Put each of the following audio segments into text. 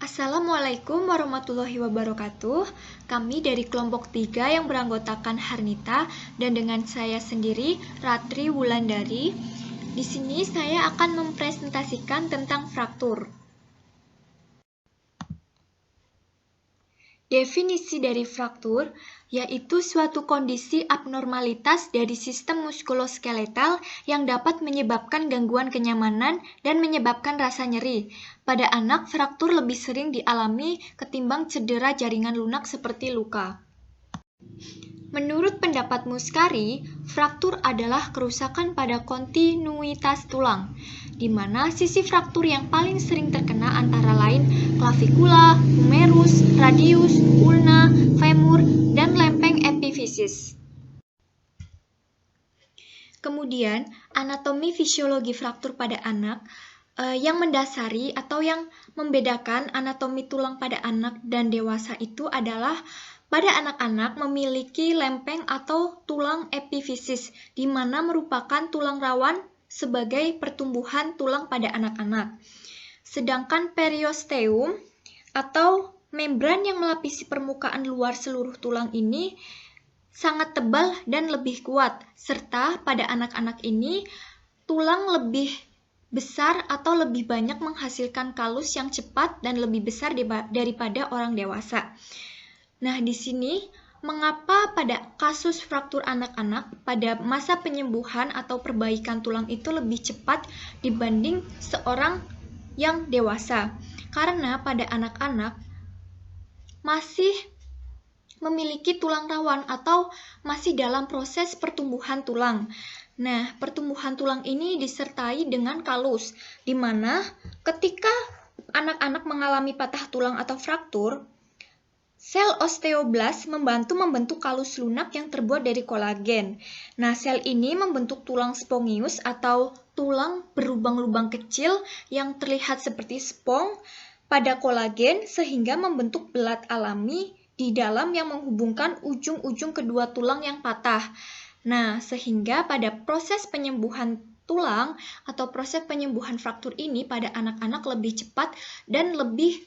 Assalamualaikum warahmatullahi wabarakatuh. Kami dari kelompok 3 yang beranggotakan Harnita dan dengan saya sendiri, Ratri Wulandari. Di sini saya akan mempresentasikan tentang fraktur. Definisi dari fraktur yaitu suatu kondisi abnormalitas dari sistem muskuloskeletal yang dapat menyebabkan gangguan kenyamanan dan menyebabkan rasa nyeri. Pada anak, fraktur lebih sering dialami ketimbang cedera jaringan lunak seperti luka. Menurut pendapat Muskari, fraktur adalah kerusakan pada kontinuitas tulang, di mana sisi fraktur yang paling sering terkena antara lain klavikula, humerus, radius, ulna, femur, dan lempeng epifisis. Kemudian, anatomi fisiologi fraktur pada anak yang mendasari atau yang membedakan anatomi tulang pada anak dan dewasa itu adalah pada anak-anak memiliki lempeng atau tulang epifisis, di mana merupakan tulang rawan sebagai pertumbuhan tulang pada anak-anak. Sedangkan periosteum atau membran yang melapisi permukaan luar seluruh tulang ini sangat tebal dan lebih kuat, serta pada anak-anak ini tulang lebih besar atau lebih banyak menghasilkan kalus yang cepat dan lebih besar daripada orang dewasa. Nah, di sini mengapa pada kasus fraktur anak-anak pada masa penyembuhan atau perbaikan tulang itu lebih cepat dibanding seorang yang dewasa? Karena pada anak-anak masih memiliki tulang rawan atau masih dalam proses pertumbuhan tulang. Nah, pertumbuhan tulang ini disertai dengan kalus, di mana ketika anak-anak mengalami patah tulang atau fraktur, sel osteoblas membantu membentuk kalus lunak yang terbuat dari kolagen. Nah, sel ini membentuk tulang spongius atau tulang berlubang-lubang kecil yang terlihat seperti spong pada kolagen sehingga membentuk belat alami di dalam yang menghubungkan ujung-ujung kedua tulang yang patah. Nah, sehingga pada proses penyembuhan tulang atau proses penyembuhan fraktur ini pada anak-anak lebih cepat dan lebih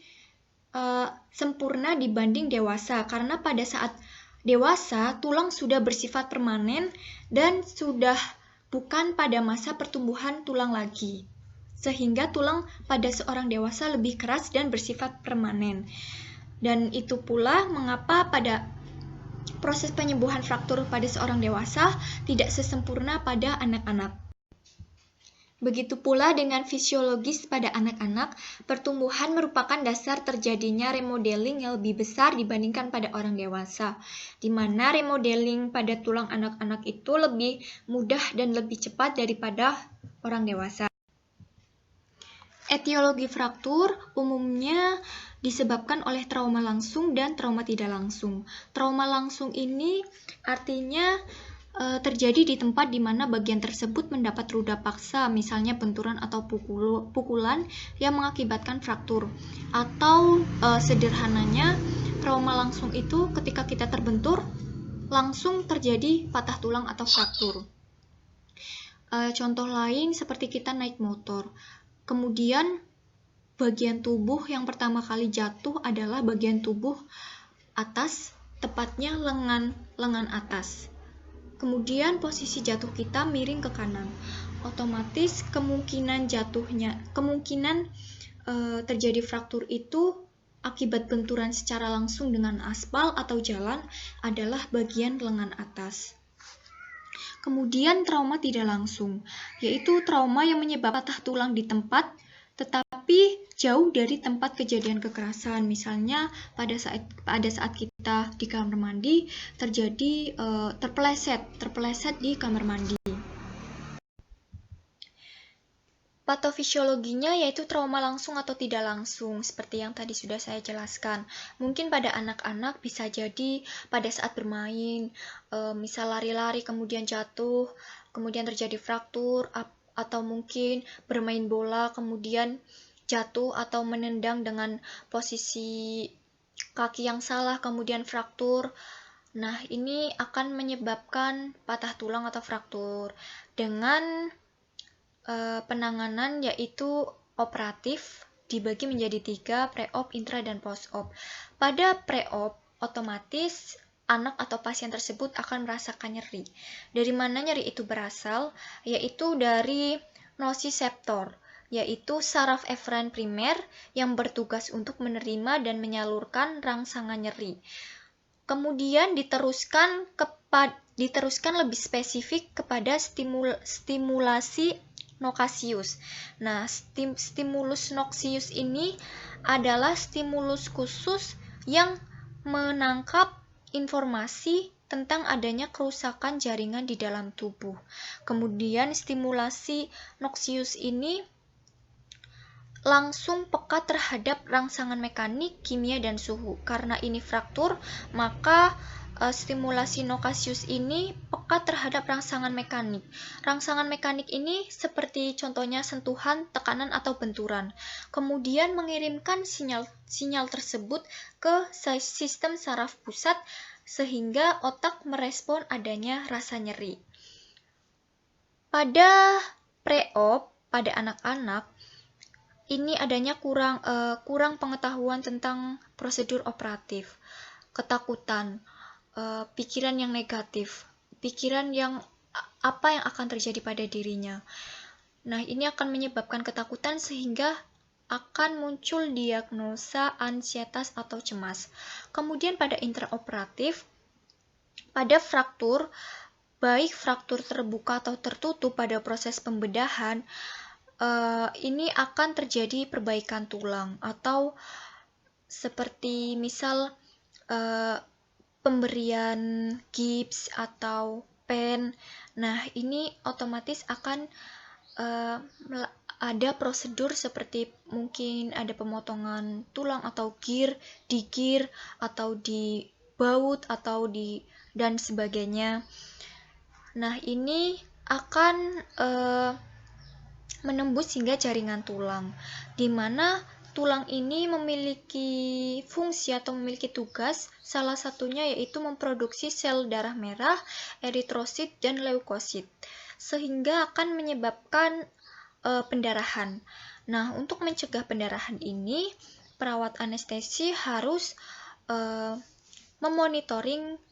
sempurna dibanding dewasa, karena pada saat dewasa tulang sudah bersifat permanen dan sudah bukan pada masa pertumbuhan tulang lagi, sehingga tulang pada seorang dewasa lebih keras dan bersifat permanen. Dan itu pula mengapa pada proses penyembuhan fraktur pada seorang dewasa tidak sesempurna pada anak-anak. Begitu pula dengan fisiologis pada anak-anak, pertumbuhan merupakan dasar terjadinya remodeling yang lebih besar dibandingkan pada orang dewasa, di mana remodeling pada tulang anak-anak itu lebih mudah dan lebih cepat daripada orang dewasa. Etiologi fraktur umumnya disebabkan oleh trauma langsung dan trauma tidak langsung. Trauma langsung ini artinya terjadi di tempat di mana bagian tersebut mendapat ruda paksa, misalnya benturan atau pukulan yang mengakibatkan fraktur. Atau sederhananya, trauma langsung itu ketika kita terbentur, langsung terjadi patah tulang atau fraktur. Contoh lain seperti kita naik motor. Kemudian bagian tubuh yang pertama kali jatuh adalah bagian tubuh atas, tepatnya lengan atas. Kemudian posisi jatuh kita miring ke kanan. Otomatis kemungkinan terjadi fraktur itu akibat benturan secara langsung dengan aspal atau jalan adalah bagian lengan atas. Kemudian trauma tidak langsung, yaitu trauma yang menyebabkan patah tulang di tempat tetapi jauh dari tempat kejadian kekerasan. Misalnya pada saat kita di kamar mandi terjadi terpeleset di kamar mandi. Patofisiologinya yaitu trauma langsung atau tidak langsung, seperti yang tadi sudah saya jelaskan. Mungkin pada anak-anak bisa jadi pada saat bermain, misal lari-lari kemudian jatuh, kemudian terjadi fraktur, atau mungkin bermain bola kemudian jatuh atau menendang dengan posisi kaki yang salah kemudian fraktur. Nah, ini akan menyebabkan patah tulang atau fraktur dengan penanganan yaitu operatif dibagi menjadi 3, pre-op, intra, dan post-op. Pada pre-op, otomatis anak atau pasien tersebut akan merasakan nyeri. Dari mana nyeri itu berasal? Yaitu dari nociceptor, yaitu saraf eferen primer yang bertugas untuk menerima dan menyalurkan rangsangan nyeri. Kemudian diteruskan lebih spesifik kepada stimulasi noxious. Nah, stimulus noxious ini adalah stimulus khusus yang menangkap informasi tentang adanya kerusakan jaringan di dalam tubuh. Kemudian stimulasi noxious ini langsung peka terhadap rangsangan mekanik, kimia, dan suhu. Karena ini fraktur, maka stimulasi noxious ini peka terhadap rangsangan mekanik. Rangsangan mekanik ini seperti contohnya sentuhan, tekanan, atau benturan. Kemudian mengirimkan sinyal tersebut ke sistem saraf pusat sehingga otak merespon adanya rasa nyeri. Pada pre-op, pada anak-anak, ini adanya kurang pengetahuan tentang prosedur operatif, ketakutan, pikiran yang negatif, pikiran yang apa yang akan terjadi pada dirinya. Nah, ini akan menyebabkan ketakutan sehingga akan muncul diagnosa ansietas atau cemas. Kemudian pada intraoperatif, pada fraktur, baik fraktur terbuka atau tertutup pada proses pembedahan, ini akan terjadi perbaikan tulang atau seperti misal pemberian gips atau pen. Nah, ini otomatis akan ada prosedur seperti mungkin ada pemotongan tulang atau digir atau dibaut atau dan sebagainya. Nah, ini akan menembus hingga jaringan tulang, di mana tulang ini memiliki fungsi atau memiliki tugas, salah satunya yaitu memproduksi sel darah merah, eritrosit, dan leukosit, sehingga akan menyebabkan pendarahan. Nah, untuk mencegah pendarahan ini, perawat anestesi harus memonitoring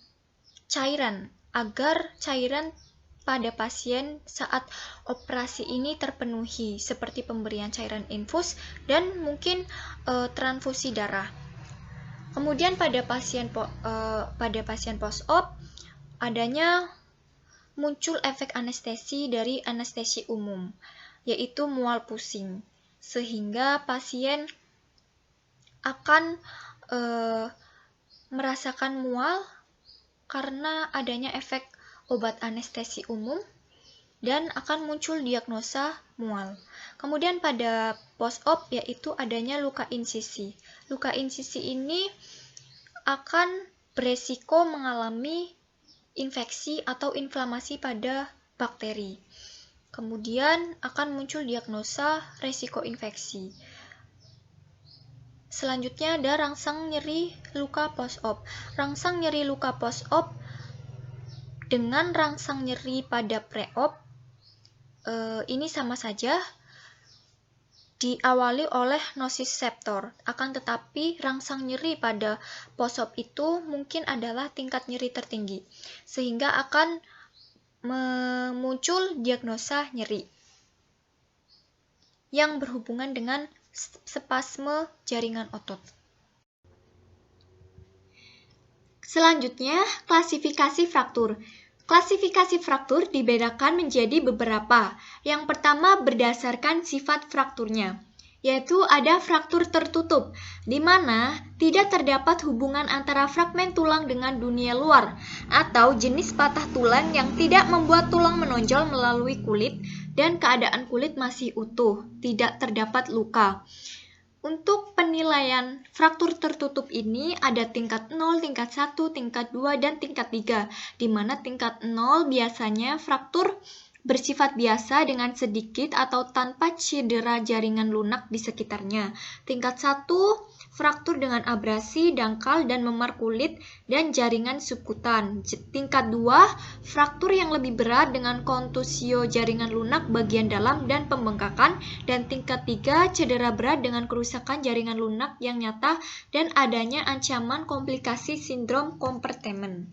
cairan, agar cairan pada pasien saat operasi ini terpenuhi, seperti pemberian cairan infus dan mungkin transfusi darah. Kemudian pada pasien post-op adanya muncul efek anestesi dari anestesi umum, yaitu mual pusing, sehingga pasien akan merasakan mual karena adanya efek obat anestesi umum dan akan muncul diagnosa mual. Kemudian pada post-op yaitu adanya luka insisi. Luka insisi ini akan beresiko mengalami infeksi atau inflamasi pada bakteri. Kemudian akan muncul diagnosa resiko infeksi. Selanjutnya ada rangsang nyeri luka post-op. Rangsang nyeri luka post-op dengan rangsang nyeri pada pre-op ini sama saja diawali oleh nociceptor. Akan tetapi rangsang nyeri pada post-op itu mungkin adalah tingkat nyeri tertinggi, sehingga akan muncul diagnosa nyeri yang berhubungan dengan spasme jaringan otot. Selanjutnya, klasifikasi fraktur. Klasifikasi fraktur dibedakan menjadi beberapa. Yang pertama berdasarkan sifat frakturnya, yaitu ada fraktur tertutup, di mana tidak terdapat hubungan antara fragmen tulang dengan dunia luar, atau jenis patah tulang yang tidak membuat tulang menonjol melalui kulit dan keadaan kulit masih utuh, tidak terdapat luka. Untuk penilaian fraktur tertutup ini ada tingkat 0, tingkat 1, tingkat 2, dan tingkat 3, di mana tingkat 0 biasanya fraktur bersifat biasa dengan sedikit atau tanpa cedera jaringan lunak di sekitarnya. Tingkat 1, fraktur dengan abrasi, dangkal, dan memar kulit dan jaringan subkutan. Tingkat 2, fraktur yang lebih berat dengan kontusio jaringan lunak bagian dalam dan pembengkakan. Dan tingkat 3, cedera berat dengan kerusakan jaringan lunak yang nyata dan adanya ancaman komplikasi sindrom kompartemen.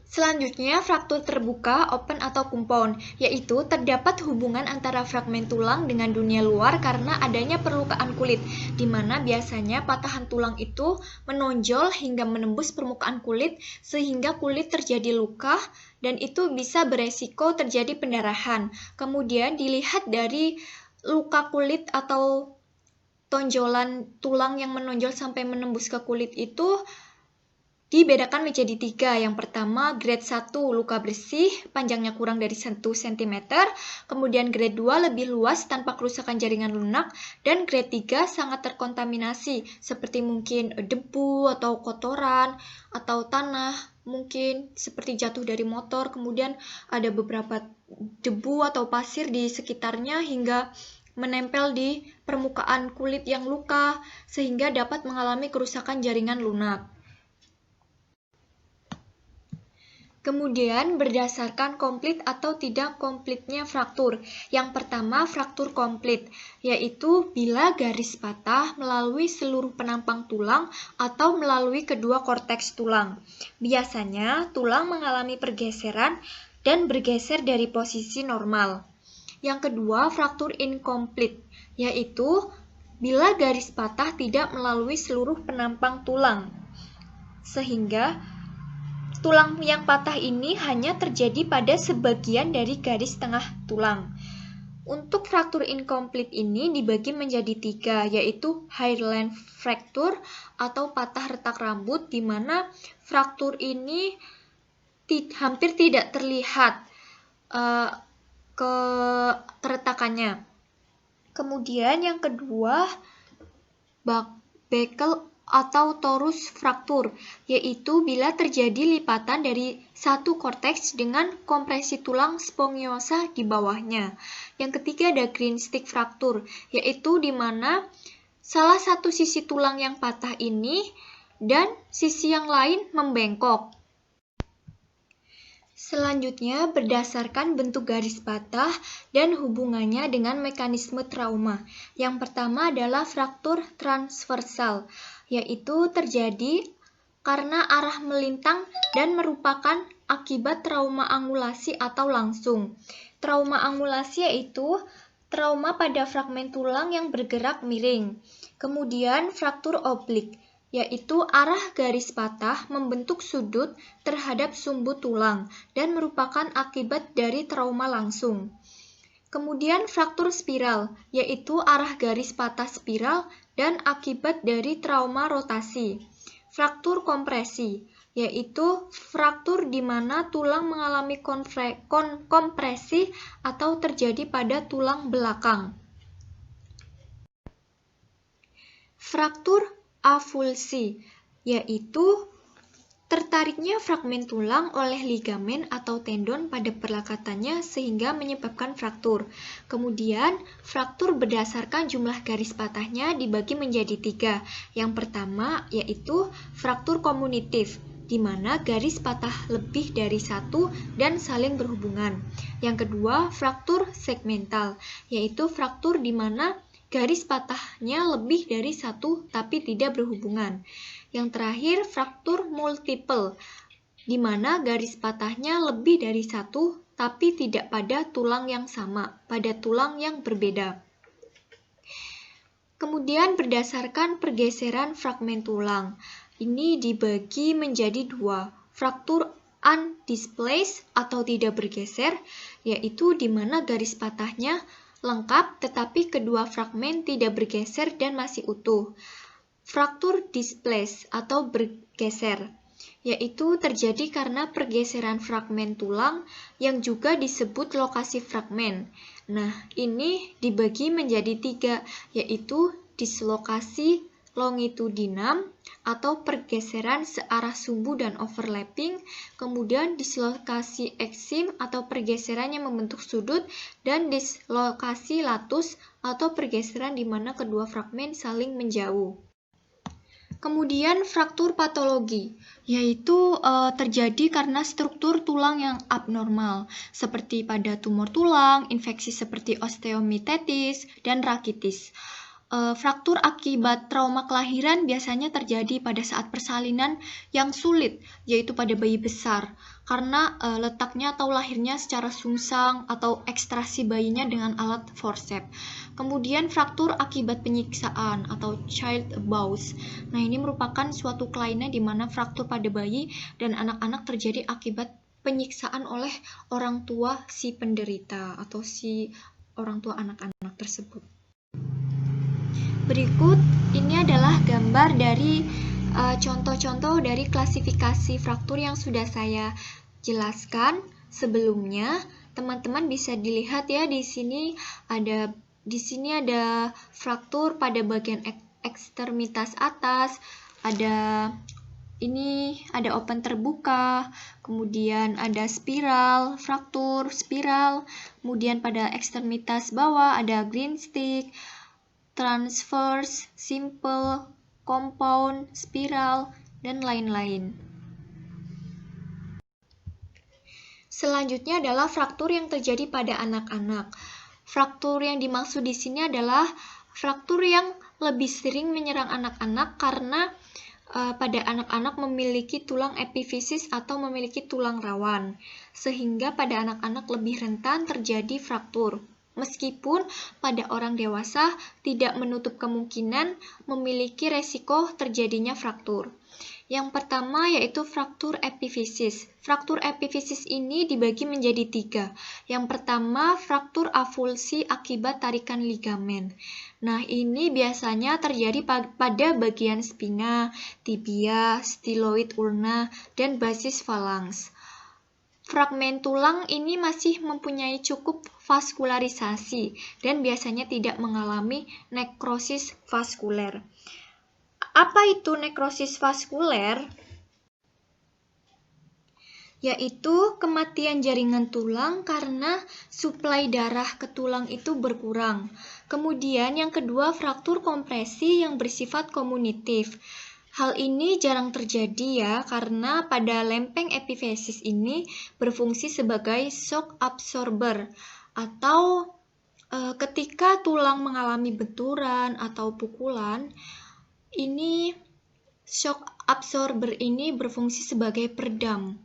Selanjutnya, fraktur terbuka, open atau compound, yaitu terdapat hubungan antara fragmen tulang dengan dunia luar karena adanya perlukaan kulit, di mana biasanya patahan tulang itu menonjol hingga menembus permukaan kulit sehingga kulit terjadi luka dan itu bisa beresiko terjadi pendarahan. Kemudian dilihat dari luka kulit atau tonjolan tulang yang menonjol sampai menembus ke kulit itu dibedakan menjadi 3. Yang pertama, grade 1 luka bersih, panjangnya kurang dari 1 cm. Kemudian grade 2 lebih luas tanpa kerusakan jaringan lunak. Dan grade 3 sangat terkontaminasi, seperti mungkin debu atau kotoran atau tanah, mungkin seperti jatuh dari motor. Kemudian ada beberapa debu atau pasir di sekitarnya hingga menempel di permukaan kulit yang luka, sehingga dapat mengalami kerusakan jaringan lunak. Kemudian berdasarkan komplit atau tidak komplitnya fraktur. Yang pertama, fraktur komplit, yaitu bila garis patah melalui seluruh penampang tulang atau melalui kedua korteks tulang. Biasanya, tulang mengalami pergeseran dan bergeser dari posisi normal. Yang kedua, fraktur incomplete, yaitu bila garis patah tidak melalui seluruh penampang tulang, sehingga tulang yang patah ini hanya terjadi pada sebagian dari garis tengah tulang. Untuk fraktur incomplete ini dibagi menjadi 3, yaitu hairline fracture atau patah retak rambut, di mana fraktur ini hampir tidak terlihat keretakannya. Kemudian yang kedua, buckle atau torus fraktur, yaitu bila terjadi lipatan dari satu korteks dengan kompresi tulang spongiosa di bawahnya. Yang ketiga ada green stick fraktur, yaitu di mana salah satu sisi tulang yang patah ini dan sisi yang lain membengkok. Selanjutnya, berdasarkan bentuk garis patah dan hubungannya dengan mekanisme trauma. Yang pertama adalah fraktur transversal, yaitu terjadi karena arah melintang dan merupakan akibat trauma angulasi atau langsung. Trauma angulasi yaitu trauma pada fragmen tulang yang bergerak miring. Kemudian fraktur oblik, yaitu arah garis patah membentuk sudut terhadap sumbu tulang dan merupakan akibat dari trauma langsung. Kemudian fraktur spiral, yaitu arah garis patah spiral dan akibat dari trauma rotasi. Fraktur kompresi, yaitu fraktur di mana tulang mengalami kompresi atau terjadi pada tulang belakang. Fraktur avulsi, yaitu tertariknya fragmen tulang oleh ligamen atau tendon pada perlekatannya sehingga menyebabkan fraktur. Kemudian, fraktur berdasarkan jumlah garis patahnya dibagi menjadi 3. Yang pertama yaitu fraktur komunitif, di mana garis patah lebih dari 1 dan saling berhubungan. Yang kedua, fraktur segmental, yaitu fraktur di mana garis patahnya lebih dari 1 tapi tidak berhubungan. Yang terakhir, fraktur multiple, di mana garis patahnya lebih dari 1 tapi tidak pada tulang yang sama, pada tulang yang berbeda. Kemudian berdasarkan pergeseran fragmen tulang, ini dibagi menjadi 2, fraktur undisplaced atau tidak bergeser, yaitu di mana garis patahnya lengkap tetapi kedua fragmen tidak bergeser dan masih utuh. Fraktur displaced atau bergeser, yaitu terjadi karena pergeseran fragmen tulang yang juga disebut lokasi fragmen. Nah, ini dibagi menjadi 3, yaitu dislokasi, longitudinam atau pergeseran searah sumbu dan overlapping, kemudian dislokasi eksim atau pergeseran yang membentuk sudut, dan dislokasi latus atau pergeseran di mana kedua fragmen saling menjauh. Kemudian fraktur patologi, yaitu terjadi karena struktur tulang yang abnormal, seperti pada tumor tulang, infeksi seperti osteomyelitis, dan rakitis. Fraktur akibat trauma kelahiran biasanya terjadi pada saat persalinan yang sulit, yaitu pada bayi besar, karena letaknya atau lahirnya secara sungsang atau ekstraksi bayinya dengan alat forceps. Kemudian fraktur akibat penyiksaan atau child abuse. Nah, ini merupakan suatu kelainan di mana fraktur pada bayi dan anak-anak terjadi akibat penyiksaan oleh orang tua si penderita atau si orang tua anak-anak tersebut. Berikut ini adalah gambar dari contoh-contoh dari klasifikasi fraktur yang sudah saya jelaskan sebelumnya. Teman-teman bisa dilihat ya, di sini ada fraktur pada bagian ekstremitas atas, ada open terbuka, kemudian ada spiral, fraktur spiral, kemudian pada ekstremitas bawah ada green stick, transverse, simple, compound, spiral, dan lain-lain. Selanjutnya adalah fraktur yang terjadi pada anak-anak. Fraktur yang dimaksud di sini adalah fraktur yang lebih sering menyerang anak-anak karena pada anak-anak memiliki tulang epifisis atau memiliki tulang rawan, sehingga pada anak-anak lebih rentan terjadi fraktur. Meskipun pada orang dewasa tidak menutup kemungkinan memiliki resiko terjadinya fraktur. Yang pertama yaitu fraktur epifisis. Fraktur epifisis ini dibagi menjadi 3. Yang pertama, fraktur avulsi akibat tarikan ligamen. Nah, ini biasanya terjadi pada bagian spina, tibia, styloid ulna, dan basis phalanx. Fragmen tulang ini masih mempunyai cukup vaskularisasi dan biasanya tidak mengalami nekrosis vaskuler. Apa itu nekrosis vaskuler? Yaitu kematian jaringan tulang karena suplai darah ke tulang itu berkurang. Kemudian yang kedua, fraktur kompresi yang bersifat komunitif. Hal ini jarang terjadi ya, karena pada lempeng epifisis ini berfungsi sebagai shock absorber, atau ketika tulang mengalami benturan atau pukulan, ini shock absorber ini berfungsi sebagai peredam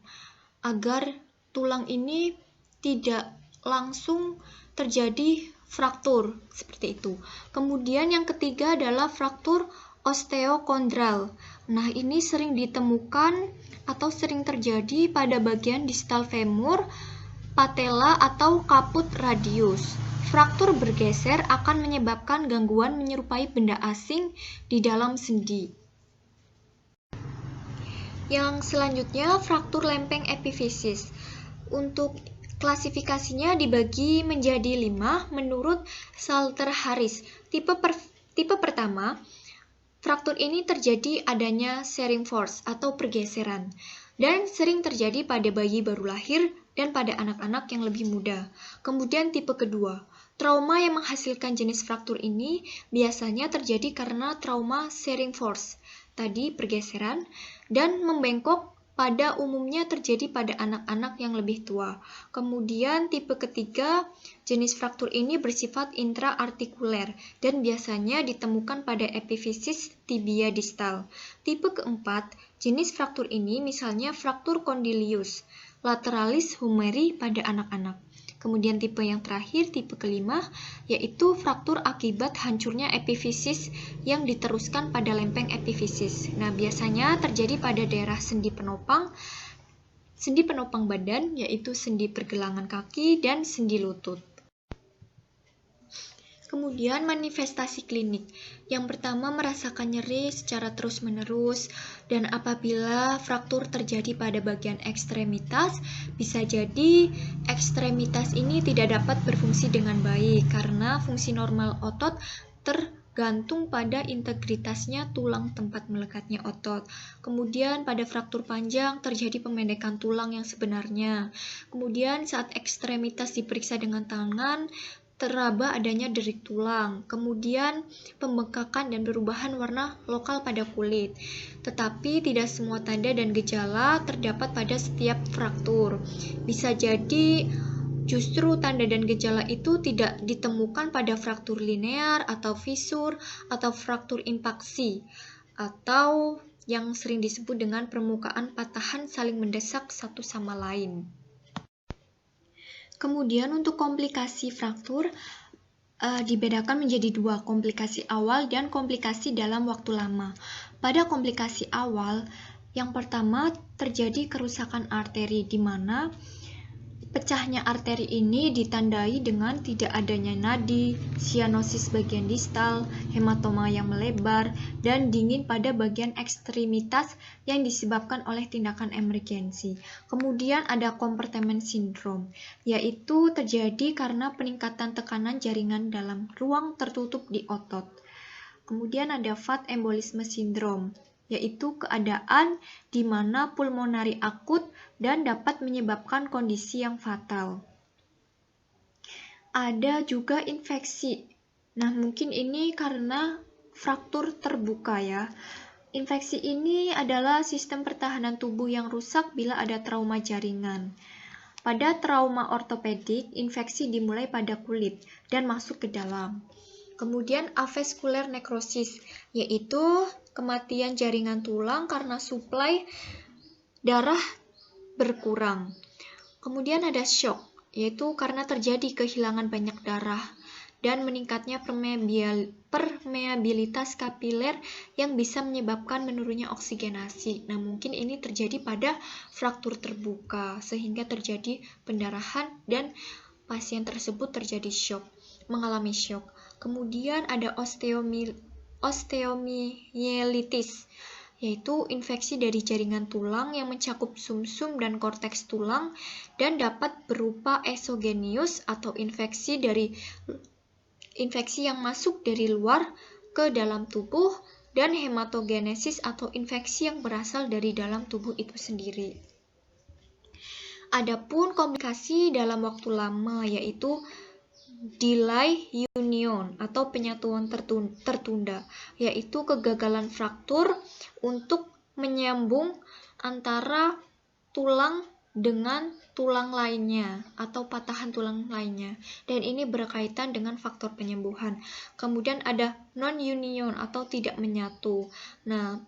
agar tulang ini tidak langsung terjadi fraktur seperti itu. Kemudian yang ketiga adalah fraktur osteokondral. Nah, ini sering ditemukan atau sering terjadi pada bagian distal femur, patella atau kaput radius. Fraktur bergeser akan menyebabkan gangguan menyerupai benda asing di dalam sendi. Yang selanjutnya, fraktur lempeng epifisis. Untuk klasifikasinya dibagi menjadi 5 menurut Salter Harris. Tipe pertama, fraktur ini terjadi adanya shearing force atau pergeseran dan sering terjadi pada bayi baru lahir dan pada anak-anak yang lebih muda. Kemudian tipe kedua, trauma yang menghasilkan jenis fraktur ini biasanya terjadi karena trauma shearing force, tadi pergeseran, dan membengkok pada umumnya terjadi pada anak-anak yang lebih tua. Kemudian tipe ketiga, jenis fraktur ini bersifat intraartikuler dan biasanya ditemukan pada epifisis tibia distal. Tipe keempat, jenis fraktur ini misalnya fraktur condylius lateralis humeri pada anak-anak. Kemudian tipe yang terakhir, tipe kelima, yaitu fraktur akibat hancurnya epifisis yang diteruskan pada lempeng epifisis. Nah, biasanya terjadi pada daerah sendi penopang badan, yaitu sendi pergelangan kaki dan sendi lutut. Kemudian manifestasi klinik. Yang pertama, merasakan nyeri secara terus-menerus, dan apabila fraktur terjadi pada bagian ekstremitas, bisa jadi ekstremitas ini tidak dapat berfungsi dengan baik karena fungsi normal otot gantung pada integritasnya tulang tempat melekatnya otot. Kemudian pada fraktur panjang terjadi pemendekan tulang yang sebenarnya. Kemudian saat ekstremitas diperiksa dengan tangan, teraba adanya derik tulang, kemudian pembengkakan dan perubahan warna lokal pada kulit. Tetapi tidak semua tanda dan gejala terdapat pada setiap fraktur. Bisa jadi justru tanda dan gejala itu tidak ditemukan pada fraktur linear atau fisur atau fraktur impaksi atau yang sering disebut dengan permukaan patahan saling mendesak satu sama lain. Kemudian untuk komplikasi fraktur dibedakan menjadi dua, komplikasi awal dan komplikasi dalam waktu lama. Pada komplikasi awal, yang pertama terjadi kerusakan arteri di mana pecahnya arteri ini ditandai dengan tidak adanya nadi, sianosis bagian distal, hematoma yang melebar, dan dingin pada bagian ekstremitas yang disebabkan oleh tindakan emergensi. Kemudian ada compartment syndrome, yaitu terjadi karena peningkatan tekanan jaringan dalam ruang tertutup di otot. Kemudian ada vat embolisme syndrome, yaitu keadaan di mana pulmonari akut dan dapat menyebabkan kondisi yang fatal. Ada juga infeksi. Nah, mungkin ini karena fraktur terbuka ya. Infeksi ini adalah sistem pertahanan tubuh yang rusak bila ada trauma jaringan. Pada trauma ortopedik, infeksi dimulai pada kulit dan masuk ke dalam. Kemudian avascular necrosis, yaitu kematian jaringan tulang karena suplai darah berkurang. Kemudian ada shock, yaitu karena terjadi kehilangan banyak darah dan meningkatnya permeabilitas kapiler yang bisa menyebabkan menurunnya oksigenasi. Nah, mungkin ini terjadi pada fraktur terbuka sehingga terjadi pendarahan dan pasien tersebut terjadi shock, mengalami shock. Kemudian ada osteomyelitis, yaitu infeksi dari jaringan tulang yang mencakup sumsum dan korteks tulang dan dapat berupa esogenius atau infeksi yang masuk dari luar ke dalam tubuh dan hematogenesis atau infeksi yang berasal dari dalam tubuh itu sendiri. Adapun komplikasi dalam waktu lama yaitu delay union atau penyatuan tertunda, yaitu kegagalan fraktur untuk menyambung antara tulang dengan tulang lainnya atau patahan tulang lainnya, dan ini berkaitan dengan faktor penyembuhan. Kemudian ada non-union atau tidak menyatu. Nah,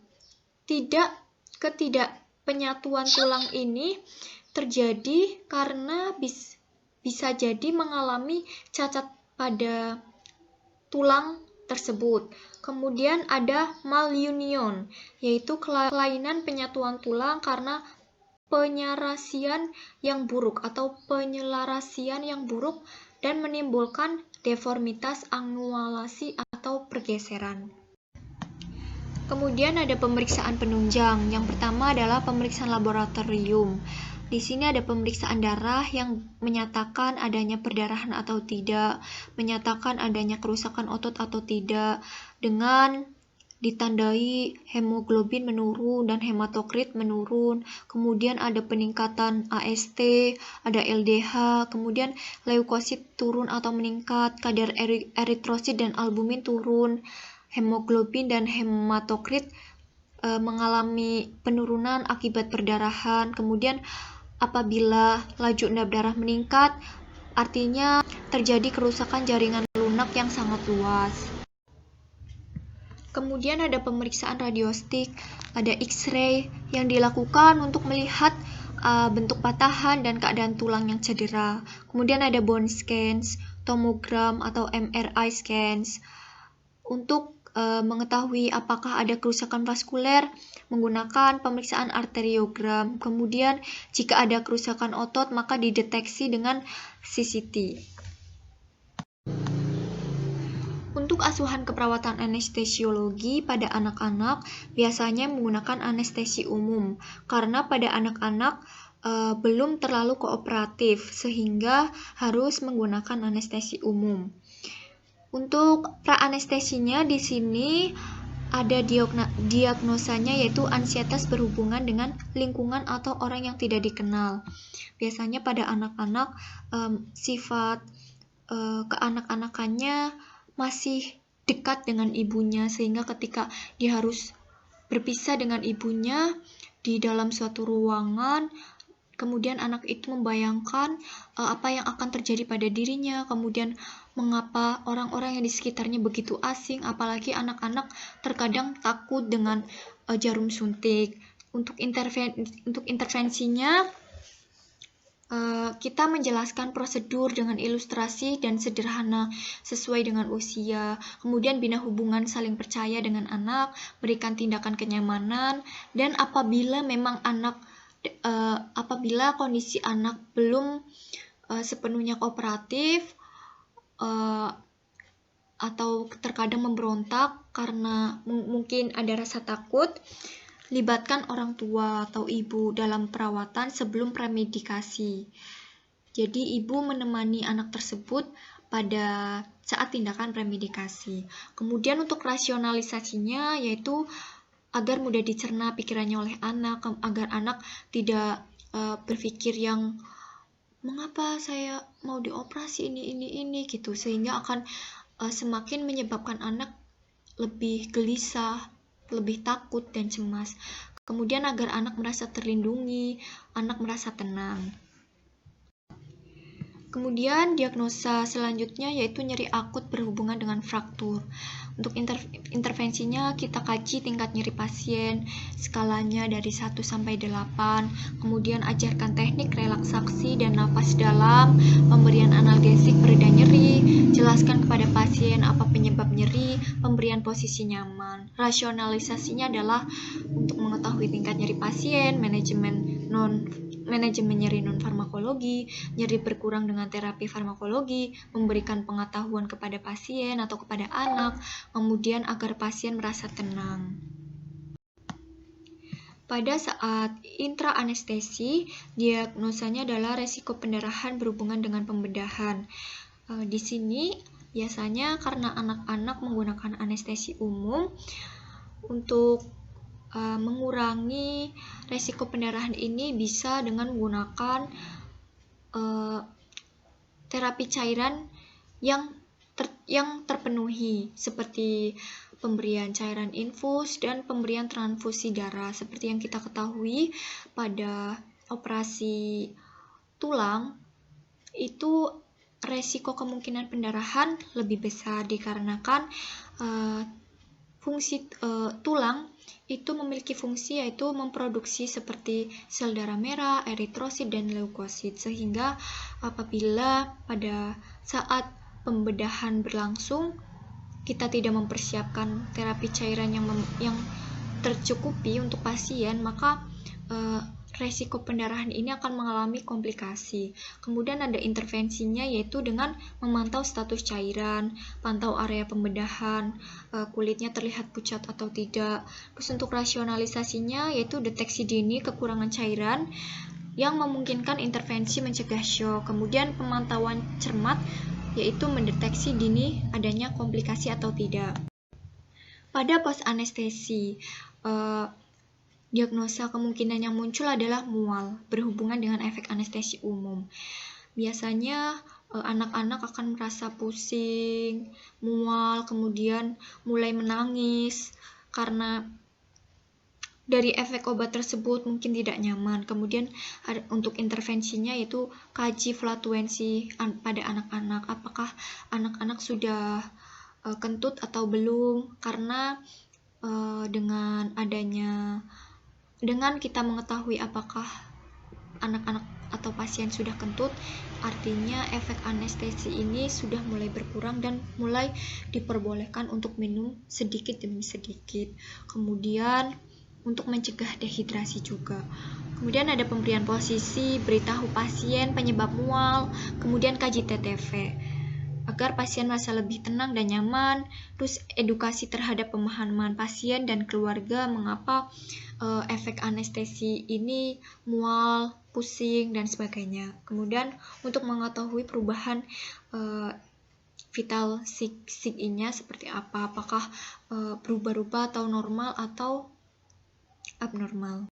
ketidakpenyatuan tulang ini terjadi karena bisa jadi mengalami cacat pada tulang tersebut. Kemudian ada malunion, yaitu kelainan penyatuan tulang karena penyelarasan yang buruk dan menimbulkan deformitas angulasi atau pergeseran. Kemudian ada pemeriksaan penunjang. Yang pertama adalah pemeriksaan laboratorium. Di sini ada pemeriksaan darah yang menyatakan adanya perdarahan atau tidak, menyatakan adanya kerusakan otot atau tidak, dengan ditandai hemoglobin menurun dan hematokrit menurun. Kemudian ada peningkatan AST, ada LDH, kemudian leukosit turun atau meningkat, kadar eritrosit dan albumin turun, hemoglobin dan hematokrit mengalami penurunan akibat perdarahan. Kemudian apabila laju endap darah meningkat, artinya terjadi kerusakan jaringan lunak yang sangat luas. Kemudian ada pemeriksaan radiostik, ada X-ray yang dilakukan untuk melihat bentuk patahan dan keadaan tulang yang cedera. Kemudian ada bone scans, tomogram atau MRI scans untuk mengetahui apakah ada kerusakan vaskuler menggunakan pemeriksaan arteriogram. Kemudian jika ada kerusakan otot maka dideteksi dengan CCT. Untuk asuhan keperawatan anestesiologi pada anak-anak biasanya menggunakan anestesi umum karena pada anak-anak belum terlalu kooperatif sehingga harus menggunakan anestesi umum. Untuk praanestesinya di sini ada diagnosanya yaitu ansietas berhubungan dengan lingkungan atau orang yang tidak dikenal. Biasanya pada anak-anak sifat keanak-anakannya masih dekat dengan ibunya, sehingga ketika dia harus berpisah dengan ibunya di dalam suatu ruangan, kemudian anak itu membayangkan apa yang akan terjadi pada dirinya, kemudian mengapa orang-orang yang di sekitarnya begitu asing, apalagi anak-anak terkadang takut dengan jarum suntik. Untuk intervensinya, kita menjelaskan prosedur dengan ilustrasi dan sederhana sesuai dengan usia, kemudian bina hubungan saling percaya dengan anak, berikan tindakan kenyamanan, dan apabila kondisi anak belum sepenuhnya kooperatif atau terkadang memberontak karena mungkin ada rasa takut, libatkan orang tua atau ibu dalam perawatan sebelum premedikasi. Jadi ibu menemani anak tersebut pada saat tindakan premedikasi. Kemudian untuk rasionalisasinya yaitu agar mudah dicerna pikirannya oleh anak, agar anak tidak berpikir yang mengapa saya mau dioperasi ini gitu, sehingga akan semakin menyebabkan anak lebih gelisah, lebih takut dan cemas. Kemudian agar anak merasa terlindungi, anak merasa tenang. Kemudian diagnosa selanjutnya yaitu nyeri akut berhubungan dengan fraktur. Untuk intervensinya kita kaji tingkat nyeri pasien, skalanya dari 1 sampai 8, kemudian ajarkan teknik relaksasi dan napas dalam, pemberian analgesik pereda nyeri, jelaskan kepada pasien apa penyebab nyeri, pemberian posisi nyaman. Rasionalisasinya adalah untuk mengetahui tingkat nyeri pasien, manajemen nyeri non-farmakologi, nyeri berkurang dengan terapi farmakologi, memberikan pengetahuan kepada pasien atau kepada anak, kemudian agar pasien merasa tenang. Pada saat intraanestesi, diagnosanya adalah resiko pendarahan berhubungan dengan pembedahan. Di sini biasanya karena anak-anak menggunakan anestesi umum, untuk mengurangi resiko pendarahan ini bisa dengan menggunakan terapi cairan yang terpenuhi, seperti pemberian cairan infus dan pemberian transfusi darah. Seperti yang kita ketahui pada operasi tulang, itu resiko kemungkinan pendarahan lebih besar dikarenakan fungsi tulang itu memiliki fungsi yaitu memproduksi seperti sel darah merah, eritrosit, dan leukosit, sehingga apabila pada saat pembedahan berlangsung kita tidak mempersiapkan terapi cairan yang tercukupi untuk pasien, maka resiko pendarahan ini akan mengalami komplikasi. Kemudian ada intervensinya yaitu dengan memantau status cairan, pantau area pembedahan, kulitnya terlihat pucat atau tidak. Terus untuk rasionalisasinya yaitu deteksi dini kekurangan cairan yang memungkinkan intervensi mencegah syok. Kemudian pemantauan cermat yaitu mendeteksi dini adanya komplikasi atau tidak. Pada post anestesi, diagnosa kemungkinan yang muncul adalah mual berhubungan dengan efek anestesi umum. Biasanya anak-anak akan merasa pusing, mual, kemudian mulai menangis karena dari efek obat tersebut mungkin tidak nyaman. Kemudian untuk intervensinya yaitu kaji flatuensi pada anak-anak. Apakah anak-anak sudah kentut atau belum? Karena dengan kita mengetahui apakah anak-anak atau pasien sudah kentut, artinya efek anestesi ini sudah mulai berkurang dan mulai diperbolehkan untuk minum sedikit demi sedikit. Kemudian untuk mencegah dehidrasi juga. Kemudian ada pemberian posisi, beritahu pasien penyebab mual, kemudian kaji TTV agar pasien merasa lebih tenang dan nyaman. Terus edukasi terhadap pemahaman pasien dan keluarga mengapa efek anestesi ini mual, pusing, dan sebagainya. Kemudian untuk mengetahui perubahan vital sign-nya seperti apa, apakah berubah-ubah atau normal atau abnormal.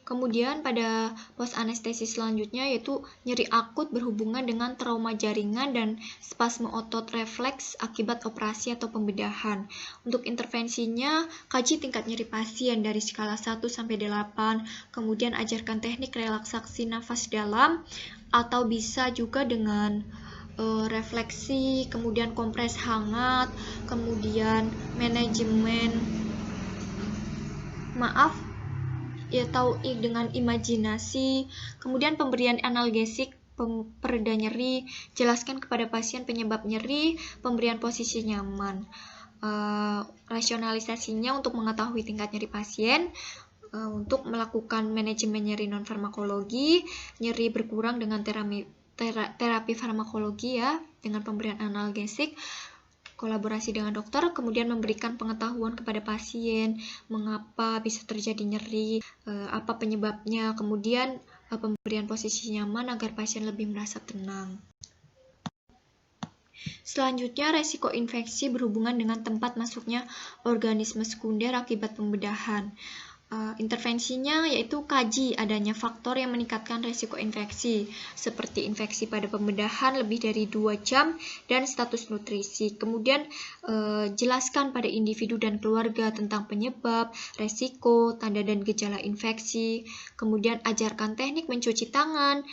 Kemudian pada post anestesis selanjutnya yaitu nyeri akut berhubungan dengan trauma jaringan dan spasme otot refleks akibat operasi atau pembedahan. Untuk intervensinya, kaji tingkat nyeri pasien dari skala 1 sampai 8, kemudian ajarkan teknik relaksasi nafas dalam atau bisa juga dengan refleksi, kemudian kompres hangat, kemudian manajemen atau dengan imajinasi, kemudian pemberian analgesik, pereda nyeri, jelaskan kepada pasien penyebab nyeri, pemberian posisi nyaman. Rasionalisasinya untuk mengetahui tingkat nyeri pasien, untuk melakukan manajemen nyeri non-farmakologi, nyeri berkurang dengan terapi farmakologi ya, dengan pemberian analgesik, kolaborasi dengan dokter, kemudian memberikan pengetahuan kepada pasien, mengapa bisa terjadi nyeri, apa penyebabnya, kemudian pemberian posisi nyaman agar pasien lebih merasa tenang. Selanjutnya, resiko infeksi berhubungan dengan tempat masuknya organisme sekunder akibat pembedahan. Intervensinya yaitu kaji adanya faktor yang meningkatkan resiko infeksi, seperti infeksi pada pembedahan lebih dari 2 jam dan status nutrisi. Kemudian jelaskan pada individu dan keluarga tentang penyebab, resiko, tanda dan gejala infeksi. Kemudian ajarkan teknik mencuci tangan,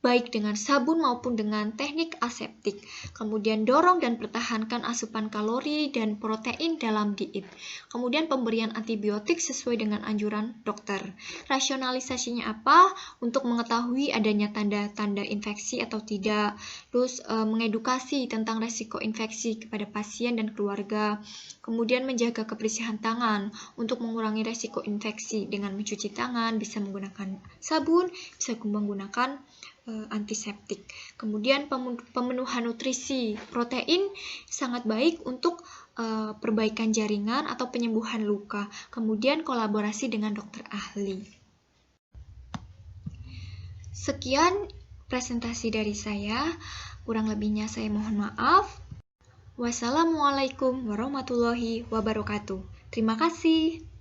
baik dengan sabun maupun dengan teknik aseptik. Kemudian dorong dan pertahankan asupan kalori dan protein dalam diet. Kemudian pemberian antibiotik sesuai dengan anjuran dokter. Rasionalisasinya apa? Untuk mengetahui adanya tanda-tanda infeksi atau tidak. Terus mengedukasi tentang resiko infeksi kepada pasien dan keluarga. Kemudian menjaga kebersihan tangan untuk mengurangi resiko infeksi dengan mencuci tangan, bisa menggunakan sabun, bisa menggunakan antiseptik. Kemudian pemenuhan nutrisi, protein sangat baik untuk perbaikan jaringan atau penyembuhan luka. Kemudian kolaborasi dengan dokter ahli. Sekian presentasi dari saya, kurang lebihnya saya mohon maaf. Wassalamualaikum warahmatullahi wabarakatuh. Terima kasih.